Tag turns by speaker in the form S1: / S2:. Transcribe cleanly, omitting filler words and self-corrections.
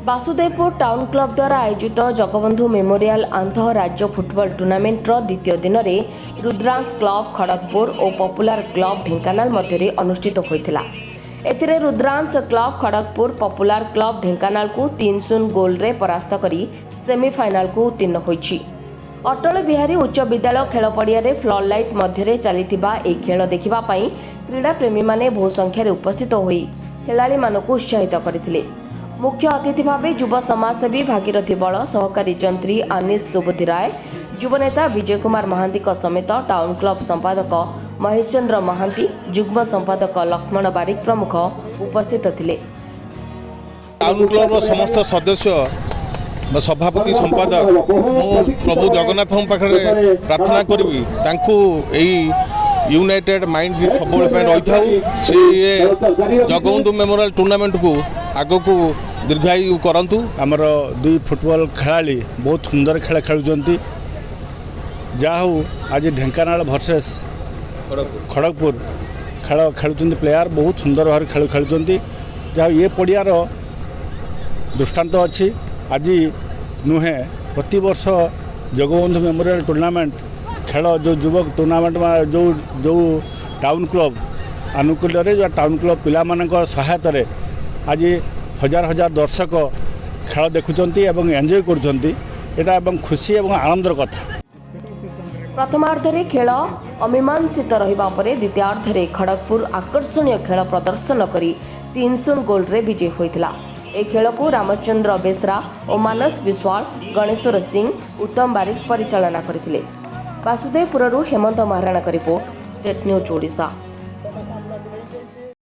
S1: Basudevpur town club द्वारा आयोजित Jagbandhu memorial आंतः राज्य फुटबॉल टूर्नामेंट द्वितीय दिन में रुद्रांश क्लब खड़गपुर और पॉपुलर क्लब ढेंकानाल मध्य अनुष्ठित होता। एथिरे Rudransh club Kharagpur popular club Dhenkanal को 3-0 गोल रे परास्त करी सेमीफाइनाल को उत्तीर्ण होईछि। अटल बिहारी उच्च विद्यालय खेल पड़िया रे फ्लड लाइट मध्य चलिथिबा ए खेल देखिबा पई क्रीडा प्रेमी माने बहु संख्यार उपस्थित होई खेलाड़ी मानकु उत्साहित करथिले। मुख्य अतिथि भाव युव समाजसेवी भागीरथी बल सहकारी जंत्री अनिश सुबुद्धि राय युवनेता विजय कुमार महांती समेत टाउन क्लब संपादक महेश चंद्र महांती जुग्म संपादक लक्ष्मण बारिक प्रमुख उपस्थित थिले।
S2: टाउन क्लब समस्त सदस्य सभापति संपादक प्रभु जगन्नाथ पाखे प्रार्थना करी यूनाइटेड माइंड सब रही था से जगबंधु मेमोरियल टूर्नामेंट को आग को दीर्घायु करंतु।
S3: आमर दुई फुटबॉल खेलाड़ी बहुत सुंदर खेल खेलुंट जाऊ आज ढेंकानाल वर्सेस खड़गपुर खेल खेलुंट प्लेयर बहुत सुंदर भाव खेल खेलुंट जाऊ ये पड़ियार दृष्टांत अच्छी आज नुहे प्रति वर्ष जगबंधु मेमोरियल टूर्नामेंट खेल जो युवक टूर्नामेंट में जो टाउन क्लब आनुकूल्य जो टाउन क्लब पिला सहायता आज हजार हजार दर्शक खेल देखुंट एंजॉय कर खुशी और आनंदर कथा।
S1: प्रथमार्धरे खेल अमीमांसित रहिबा परे द्वितीयार्धरे खड़गपुर आकर्षणीय खेल प्रदर्शन करी 3-0 गोल रे विजय होइतिला। ए खेल को रामचंद्र बेसरा और मानस विश्वाल गणेश्वर सिंह उत्तम बारिक परिचालना करथिले। वासुदेवपुररू हेमंत महाराणा का रिपोर्ट स्टेट न्यूज ओडिशा।